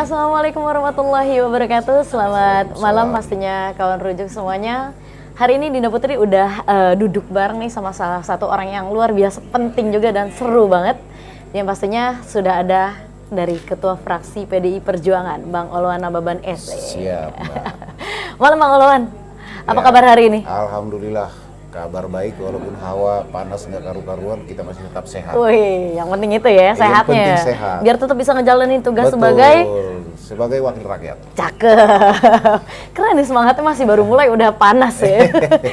Assalamualaikum warahmatullahi wabarakatuh. Selamat malam pastinya kawan rujuk semuanya. Hari ini Dinda Putri udah duduk bareng nih sama salah satu orang yang luar biasa penting juga dan seru banget. Yang pastinya sudah ada dari Ketua Fraksi PDI Perjuangan, Bang Oloan Nababan S. Siap, Mbak. Malam Bang Oloan, apa kabar hari ini? Alhamdulillah, kabar baik walaupun hawa panas nggak karu-karuan, kita masih tetap sehat. Wih, yang penting itu ya, sehatnya. Yang penting sehat. Biar tetap bisa ngejalanin tugas Betul, sebagai wakil rakyat. Cakep. Keren nih, semangatnya masih baru mulai udah panas ya.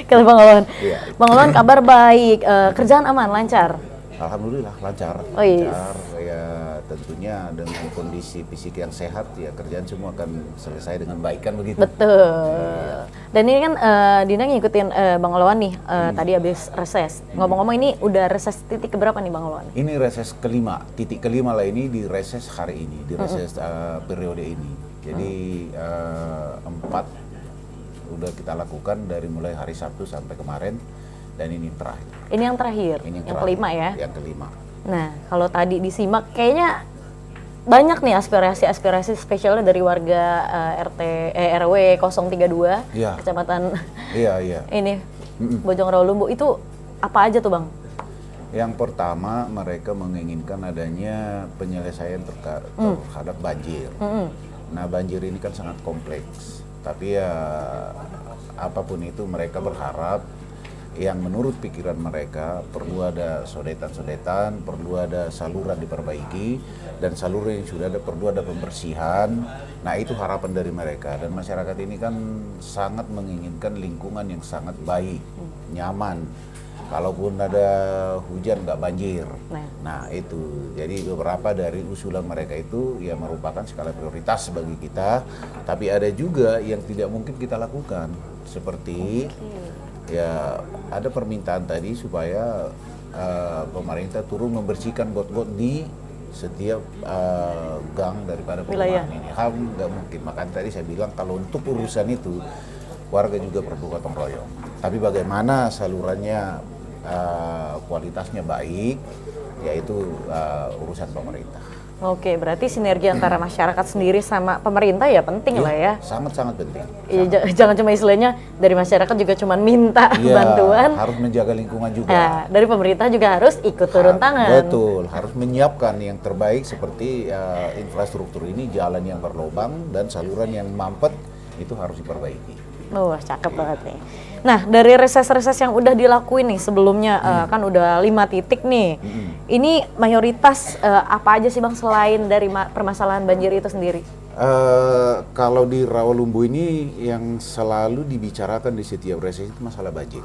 Kalau Bang Oloan. Iya. Bang Oloan kabar baik, kerjaan aman, lancar? Alhamdulillah lancar. Oh, yes. Lancar ya, tentunya dengan kondisi fisik yang sehat ya kerjaan semua akan selesai dengan baik kan begitu. Betul. Dan ini kan Dina ngikutin Bang Oloan nih, tadi habis reses. Ngomong-ngomong ini udah reses titik keberapa nih Bang Oloan? Ini reses kelima, titik kelima lah ini di reses hari ini, di reses periode ini. Jadi 4 udah kita lakukan dari mulai hari Sabtu sampai kemarin. Dan ini terakhir. Ini yang terakhir, Ini yang kelima ya? Yang kelima. Nah, kalau tadi disimak kayaknya banyak nih aspirasi-aspirasi spesialnya dari warga RW 032, Iya. Kecamatan Iya. ini, Bojong Rawalumbu. Itu apa aja tuh Bang? Yang pertama, mereka menginginkan adanya penyelesaian terhadap banjir. Nah, banjir ini kan sangat kompleks. Tapi ya, apapun itu mereka berharap yang menurut pikiran mereka perlu ada sodetan-sodetan, perlu ada saluran diperbaiki, dan saluran yang sudah ada perlu ada pembersihan. Nah, itu harapan dari mereka, dan masyarakat ini kan sangat menginginkan lingkungan yang sangat baik, nyaman. Kalaupun ada hujan nggak banjir. Nah itu, jadi beberapa dari usulan mereka itu ya merupakan skala prioritas bagi kita, tapi ada juga yang tidak mungkin kita lakukan, seperti ya ada permintaan tadi supaya pemerintah turun membersihkan got-got di setiap gang daripada perumahan ini. Hal nggak mungkin, makanya tadi saya bilang kalau untuk urusan itu warga juga perlu gotong royong. Tapi bagaimana salurannya kualitasnya baik, yaitu urusan pemerintah. Oke, berarti sinergi antara masyarakat sendiri sama pemerintah ya penting lah ya. Sangat-sangat penting. Jangan cuma istilahnya dari masyarakat juga cuma minta bantuan. Harus menjaga lingkungan juga. Dari pemerintah juga harus ikut turun tangan. Betul, harus menyiapkan yang terbaik seperti infrastruktur ini, jalan yang berlubang dan saluran yang mampet itu harus diperbaiki. Wah, cakep banget nih. Nah, dari reses-reses yang udah dilakuin nih sebelumnya, kan udah 5 titik nih. Ini mayoritas apa aja sih Bang selain dari permasalahan banjir itu sendiri? Kalau di Rawalumbu ini yang selalu dibicarakan di setiap reses itu masalah banjir.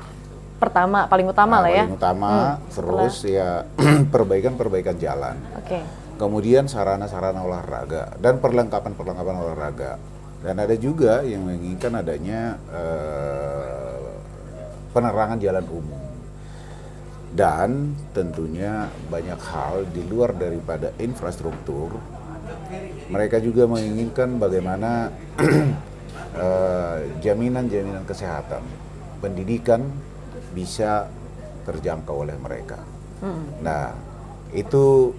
Pertama, paling utama lah ya? Paling utama, terus ya perbaikan jalan. Oke. Kemudian sarana-sarana olahraga dan perlengkapan olahraga. Dan ada juga yang menginginkan adanya penerangan jalan umum. Dan tentunya banyak hal di luar daripada infrastruktur. Mereka juga menginginkan bagaimana jaminan-jaminan kesehatan, pendidikan bisa terjangkau oleh mereka. Nah, itu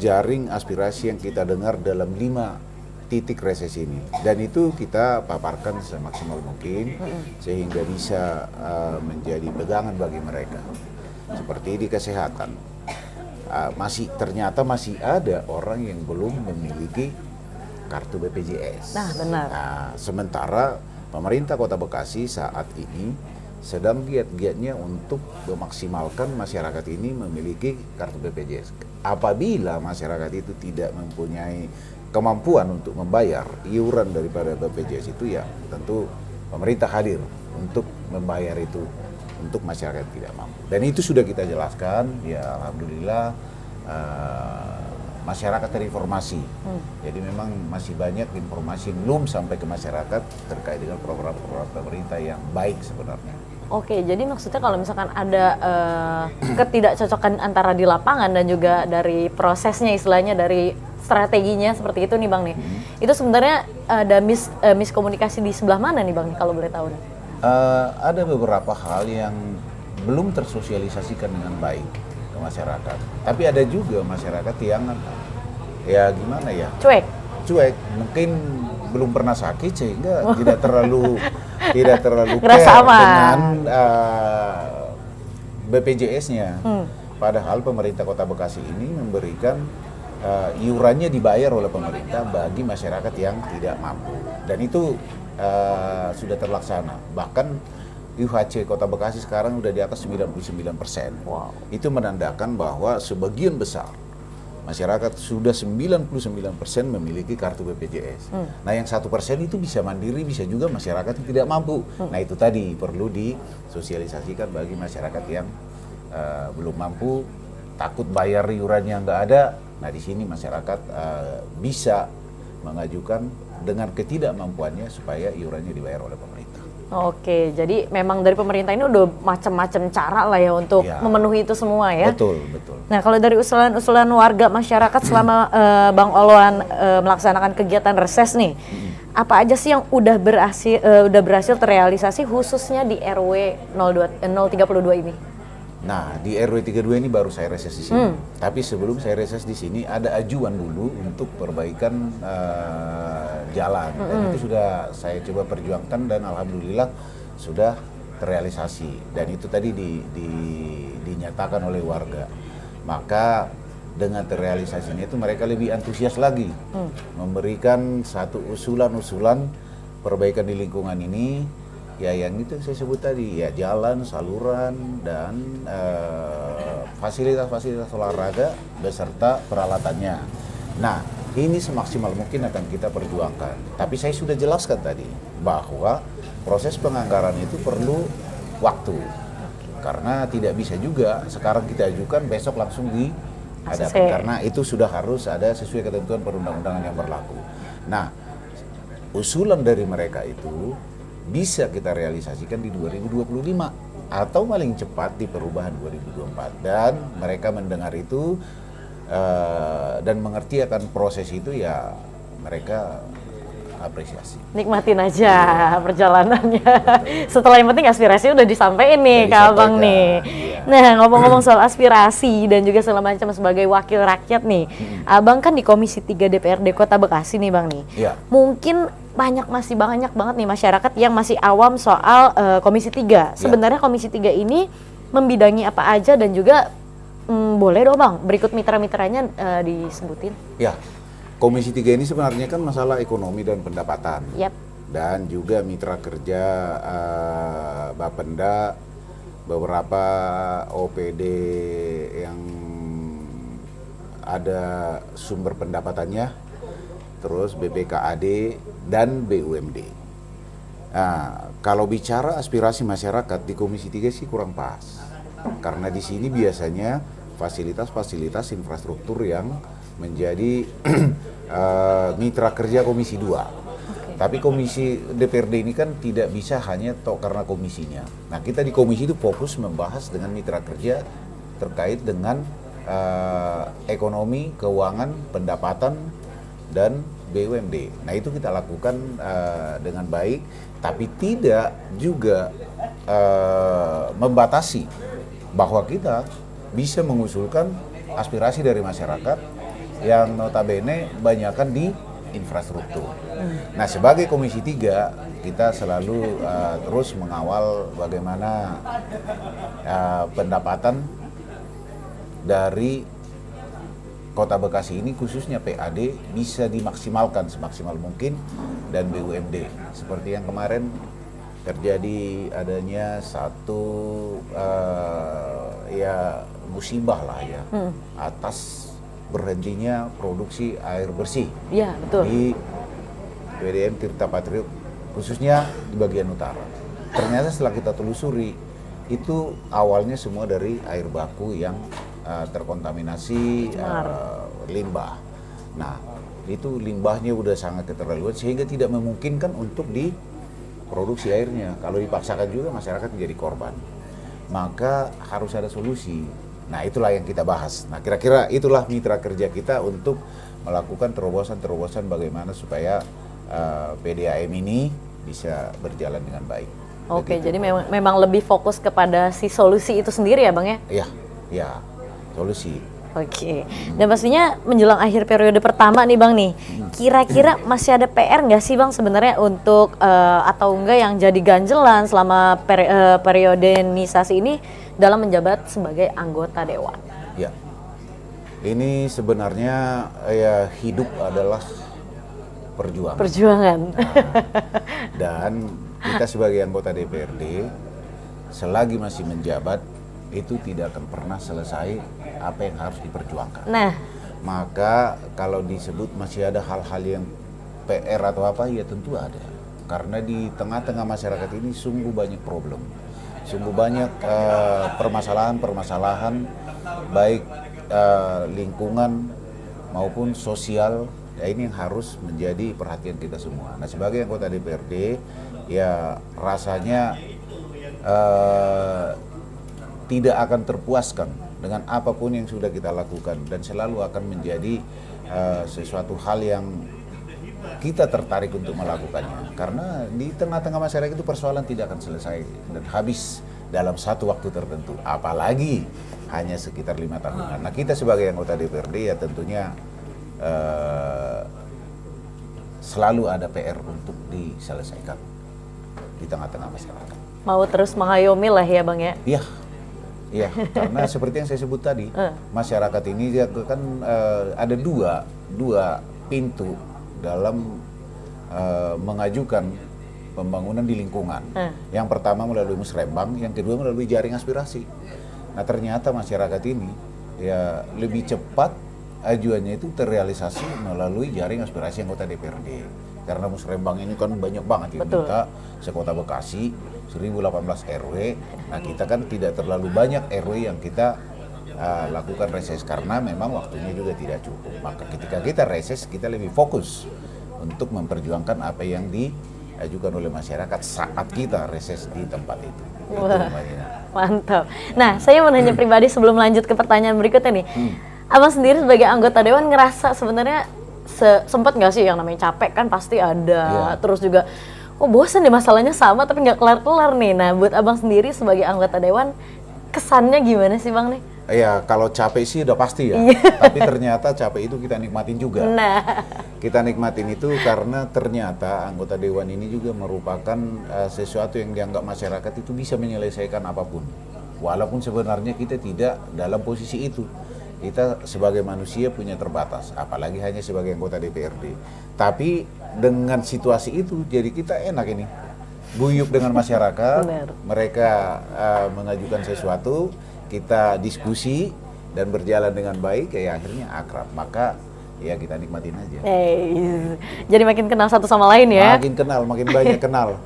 jaring aspirasi yang kita dengar dalam 5 titik reses ini, dan itu kita paparkan semaksimal mungkin sehingga bisa menjadi pegangan bagi mereka. Seperti di kesehatan, ternyata masih ada orang yang belum memiliki kartu BPJS. Nah, benar. Nah, sementara pemerintah Kota Bekasi saat ini sedang giat-giatnya untuk memaksimalkan masyarakat ini memiliki kartu BPJS. Apabila masyarakat itu tidak mempunyai kemampuan untuk membayar iuran daripada BPJS itu, ya tentu pemerintah hadir untuk membayar itu untuk masyarakat yang tidak mampu. Dan itu sudah kita jelaskan, ya alhamdulillah masyarakat terinformasi. Jadi memang masih banyak informasi yang belum sampai ke masyarakat terkait dengan program-program pemerintah yang baik sebenarnya. Oke, jadi maksudnya kalau misalkan ada ketidakcocokan antara di lapangan dan juga dari prosesnya, istilahnya dari strateginya seperti itu nih Bang nih. Itu sebenarnya ada miskomunikasi di sebelah mana nih Bang nih kalau boleh tahu nih? Ada beberapa hal yang belum tersosialisasikan dengan baik ke masyarakat. Tapi ada juga masyarakat yang ya gimana ya? Cuek. cuek, mungkin belum pernah sakit sehingga tidak terlalu Ngerasa care aman. dengan BPJS-nya. Padahal pemerintah Kota Bekasi ini memberikan iurannya dibayar oleh pemerintah bagi masyarakat yang tidak mampu, dan itu sudah terlaksana. Bahkan UHC Kota Bekasi sekarang udah di atas 99%. Wow. Itu menandakan bahwa sebagian besar masyarakat sudah 99% memiliki kartu BPJS. Nah, yang 1% itu bisa mandiri, bisa juga masyarakat yang tidak mampu. Nah, itu tadi perlu disosialisasikan bagi masyarakat yang belum mampu, takut bayar iurannya nggak ada. Nah, di sini masyarakat bisa mengajukan dengan ketidakmampuannya supaya iurannya dibayar oleh pemerintah. Oke, jadi memang dari pemerintah ini udah macam-macam cara lah ya untuk Ya. memenuhi itu semua ya. Betul, betul. Nah, kalau dari usulan-usulan warga masyarakat selama Bang Oloan melaksanakan kegiatan reses nih, apa aja sih yang udah berhasil terrealisasi khususnya di RW 032 ini? Nah, di RW 32 ini baru saya reses di sini. Tapi sebelum saya reses di sini ada ajuan dulu untuk perbaikan jalan. Dan itu sudah saya coba perjuangkan dan alhamdulillah sudah terrealisasi. Dan itu tadi dinyatakan oleh warga. Maka dengan terrealisasinya itu mereka lebih antusias lagi memberikan satu usulan-usulan perbaikan di lingkungan ini. Ya, yang itu saya sebut tadi, ya jalan, saluran, dan fasilitas-fasilitas olahraga beserta peralatannya. Nah, ini semaksimal mungkin akan kita perjuangkan. Tapi saya sudah jelaskan tadi bahwa proses penganggaran itu perlu waktu. Karena tidak bisa juga sekarang kita ajukan besok langsung diadakan. Karena itu sudah harus ada sesuai ketentuan perundang-undangan yang berlaku. Nah, usulan dari mereka itu bisa kita realisasikan di 2025 atau paling cepat di perubahan 2024, dan mereka mendengar itu dan mengerti akan proses itu, ya mereka apresiasi. Nikmatin aja perjalanannya. Setelah yang penting aspirasi udah disampaikan nih ke Abang nih. Iya. Nah, ngomong-ngomong soal aspirasi dan juga segala macam sebagai wakil rakyat nih, Abang kan di Komisi 3 DPRD Kota Bekasi nih Bang nih. Iya. Mungkin masih banyak banget nih masyarakat yang masih awam soal Komisi 3. Sebenarnya Komisi 3 ini membidangi apa aja, dan juga boleh dong Bang berikut mitra-mitranya disebutin. Ya, Komisi 3 ini sebenarnya kan masalah ekonomi dan pendapatan. Yap. Dan juga mitra kerja Bapenda, beberapa OPD yang ada sumber pendapatannya, terus BPKAD dan BUMD. Nah, kalau bicara aspirasi masyarakat di Komisi 3 sih kurang pas. Karena di sini biasanya fasilitas-fasilitas infrastruktur yang menjadi mitra kerja Komisi 2. Tapi Komisi DPRD ini kan tidak bisa hanya karena komisinya. Nah, kita di komisi itu fokus membahas dengan mitra kerja terkait dengan ekonomi, keuangan, pendapatan, dan BUMD. Nah, itu kita lakukan dengan baik, tapi tidak juga membatasi bahwa kita bisa mengusulkan aspirasi dari masyarakat yang notabene banyakkan di infrastruktur. Nah, sebagai Komisi 3 kita selalu terus mengawal bagaimana pendapatan dari Kota Bekasi ini, khususnya PAD, bisa dimaksimalkan semaksimal mungkin, dan BUMD. Seperti yang kemarin terjadi adanya satu ya musibah lah ya, atas berhentinya produksi air bersih. Iya, betul. Di PDM Tirta Patriot, khususnya di bagian utara. Ternyata setelah kita telusuri, itu awalnya semua dari air baku yang terkontaminasi limbah. Nah, itu limbahnya udah sangat keterlaluan sehingga tidak memungkinkan untuk diproduksi airnya. Kalau dipaksakan juga masyarakat menjadi korban. Maka harus ada solusi. Nah, itulah yang kita bahas. Nah, kira-kira itulah mitra kerja kita untuk melakukan terobosan-terobosan bagaimana supaya PDAM ini bisa berjalan dengan baik. Oke, jadi memang lebih fokus kepada si solusi itu sendiri ya Bang ya? Iya, ya, solusi. Oke, dan pastinya menjelang akhir periode pertama nih Bang nih, kira-kira masih ada PR nggak sih Bang sebenarnya untuk atau enggak yang jadi ganjelan selama periodenisasi ini dalam menjabat sebagai anggota dewan? Ya, ini sebenarnya ya hidup adalah perjuangan. Perjuangan. Dan kita sebagai anggota DPRD, selagi masih menjabat, itu tidak akan pernah selesai apa yang harus diperjuangkan. Nah, Maka kalau disebut masih ada hal-hal yang PR atau apa, ya tentu ada. Karena di tengah-tengah masyarakat ini sungguh banyak problem. Sungguh banyak permasalahan-permasalahan, baik lingkungan maupun sosial. Ya, ini yang harus menjadi perhatian kita semua. Nah, sebagai anggota DPRD, ya rasanya tidak akan terpuaskan dengan apapun yang sudah kita lakukan, dan selalu akan menjadi sesuatu hal yang kita tertarik untuk melakukannya. Karena di tengah-tengah masyarakat itu persoalan tidak akan selesai dan habis dalam satu waktu tertentu, apalagi hanya sekitar 5 tahunan. Nah, kita sebagai anggota DPRD ya tentunya selalu ada PR untuk diselesaikan di tengah-tengah masyarakat. mau terus mengayomi lah ya Bang ya? Iya, iya. Karena seperti yang saya sebut tadi, masyarakat ini dia kan ada dua pintu dalam mengajukan pembangunan di lingkungan. Yang pertama melalui musrembang, yang kedua melalui jaring aspirasi. Nah, ternyata masyarakat ini ya lebih cepat ajuannya itu terrealisasi melalui jaring aspirasi anggota DPRD. Karena musrembang ini kan banyak banget yang minta, sekota Bekasi 1018 RW. Nah, kita kan tidak terlalu banyak RW yang kita lakukan reses karena memang waktunya juga tidak cukup. Maka ketika kita reses, kita lebih fokus untuk memperjuangkan apa yang diajukan oleh masyarakat saat kita reses di tempat itu. Wah, mantap. Nah, saya mau nanya pribadi sebelum lanjut ke pertanyaan berikutnya nih. Abang sendiri sebagai anggota dewan ngerasa sebenarnya sempat nggak sih yang namanya capek kan pasti ada, terus juga bosan deh masalahnya sama tapi nggak kelar-kelar nih. Nah, buat abang sendiri sebagai anggota dewan kesannya gimana sih Bang nih? Ya, kalau capek sih udah pasti ya, tapi ternyata capek itu kita nikmatin juga. Nah, kita nikmatin itu karena ternyata anggota dewan ini juga merupakan sesuatu yang dianggap masyarakat itu bisa menyelesaikan apapun. Walaupun sebenarnya kita tidak dalam posisi itu. Kita sebagai manusia punya terbatas, apalagi hanya sebagai anggota DPRD. Tapi dengan situasi itu, jadi kita enak ini. Guyup dengan masyarakat, mereka mengajukan sesuatu, kita diskusi dan berjalan dengan baik, ya akhirnya akrab. Maka ya kita nikmatin aja. Jadi makin kenal satu sama lain ya? Makin kenal, makin banyak kenal.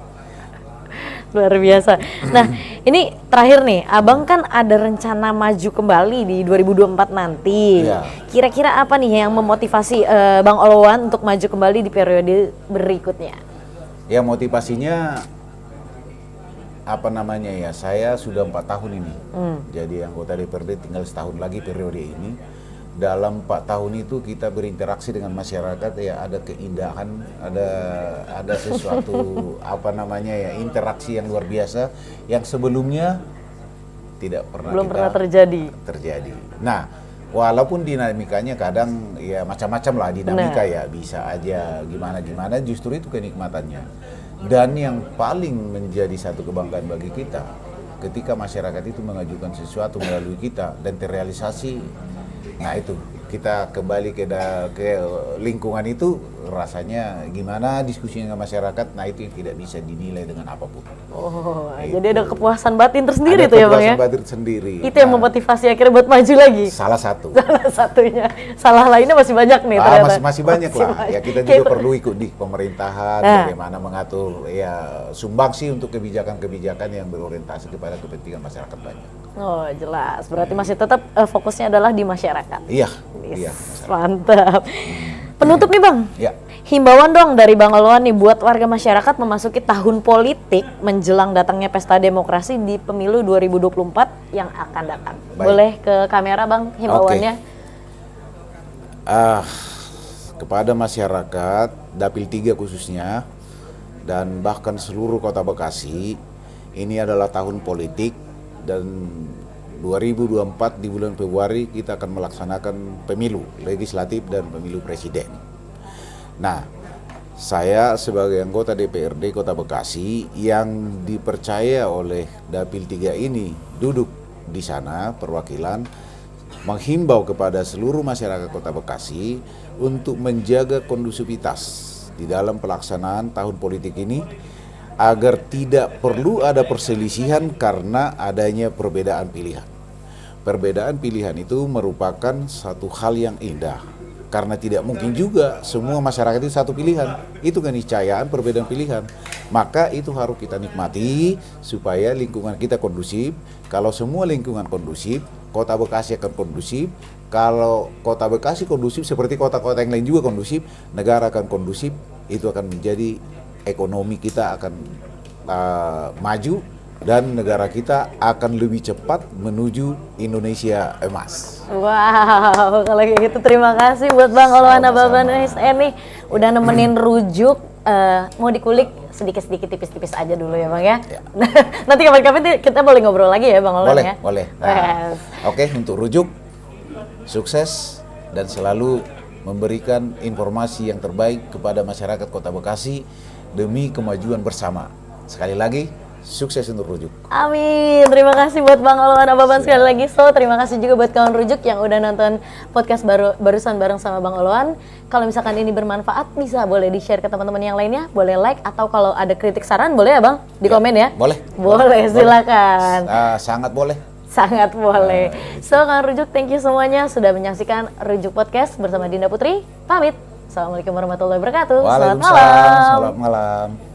Luar biasa. Nah, ini terakhir nih, Abang kan ada rencana maju kembali di 2024 nanti. Kira-kira apa nih yang memotivasi Bang Olowan untuk maju kembali di periode berikutnya? Ya, motivasinya apa namanya ya, saya sudah 4 tahun ini jadi anggota DPRD, tinggal setahun lagi periode ini. Dalam 4 tahun itu kita berinteraksi dengan masyarakat, ya ada keindahan, ada sesuatu apa namanya ya, interaksi yang luar biasa yang sebelumnya tidak pernah belum pernah terjadi. Nah, walaupun dinamikanya kadang ya macam-macam lah dinamika, ya bisa aja gimana-gimana, justru itu kenikmatannya. Dan yang paling menjadi satu kebanggaan bagi kita ketika masyarakat itu mengajukan sesuatu melalui kita dan terrealisasi. Nah, itu kita kembali ke lingkungan itu, rasanya gimana diskusinya dengan masyarakat. Nah, itu yang tidak bisa dinilai dengan apapun. Jadi ada kepuasan batin tersendiri tuh ya Bang ya? Kepuasan batin sendiri. Itu yang memotivasi akhirnya buat maju lagi? Salah satu. Salah satunya. Salah lainnya masih banyak nih ternyata. Masih banyak lah. Ya, kita juga perlu ikut di pemerintahan, bagaimana mengatur ya sumbangsi untuk kebijakan-kebijakan yang berorientasi kepada kepentingan masyarakat banyak. Oh, jelas. Berarti masih tetap fokusnya adalah di masyarakat. Iya. Mantap. Penutup nih Bang. Ya. Himbauan dong dari Bang Olowan nih buat warga masyarakat memasuki tahun politik menjelang datangnya pesta demokrasi di pemilu 2024 yang akan datang. Baik. Boleh ke kamera Bang himbauannya? Kepada masyarakat Dapil 3 khususnya dan bahkan seluruh Kota Bekasi, ini adalah tahun politik dan 2024 di bulan Februari kita akan melaksanakan pemilu legislatif dan pemilu presiden. Nah, saya sebagai anggota DPRD Kota Bekasi yang dipercaya oleh Dapil 3 ini duduk di sana perwakilan menghimbau kepada seluruh masyarakat Kota Bekasi untuk menjaga kondusivitas di dalam pelaksanaan tahun politik ini agar tidak perlu ada perselisihan karena adanya perbedaan pilihan. Perbedaan pilihan itu merupakan satu hal yang indah karena tidak mungkin juga semua masyarakat itu satu pilihan. Itu keniscayaan perbedaan pilihan. Maka itu harus kita nikmati supaya lingkungan kita kondusif. Kalau semua lingkungan kondusif, Kota Bekasi akan kondusif. Kalau Kota Bekasi kondusif seperti kota-kota yang lain juga kondusif, negara akan kondusif, itu akan menjadi ekonomi kita akan maju dan negara kita akan lebih cepat menuju Indonesia emas. Wow, kalau kayak gitu terima kasih buat Bang Oloan Ababan SN nih udah nemenin rujuk. Mau dikulik sedikit-sedikit tipis-tipis aja dulu ya Bang ya. Nanti kapan-kapan kita boleh ngobrol lagi ya Bang Oloan ya. Boleh. Nah, Oke, untuk rujuk sukses dan selalu memberikan informasi yang terbaik kepada masyarakat Kota Bekasi demi kemajuan bersama. Sekali lagi, sukses untuk rujuk. Amin. Terima kasih buat Bang Oloan Ababan sekali lagi. So, terima kasih juga buat kawan rujuk yang udah nonton podcast barusan bareng sama Bang Oloan. Kalau misalkan ini bermanfaat, bisa boleh di-share ke teman-teman yang lainnya, boleh like atau kalau ada kritik saran boleh ya Bang, di komen ya. Boleh. Silakan. Sangat boleh. Sangat boleh. So, kawan rujuk, thank you semuanya sudah menyaksikan Rujuk Podcast bersama Dinda Putri. Pamit. Assalamualaikum warahmatullahi wabarakatuh. Waalaikumsalam. Selamat malam.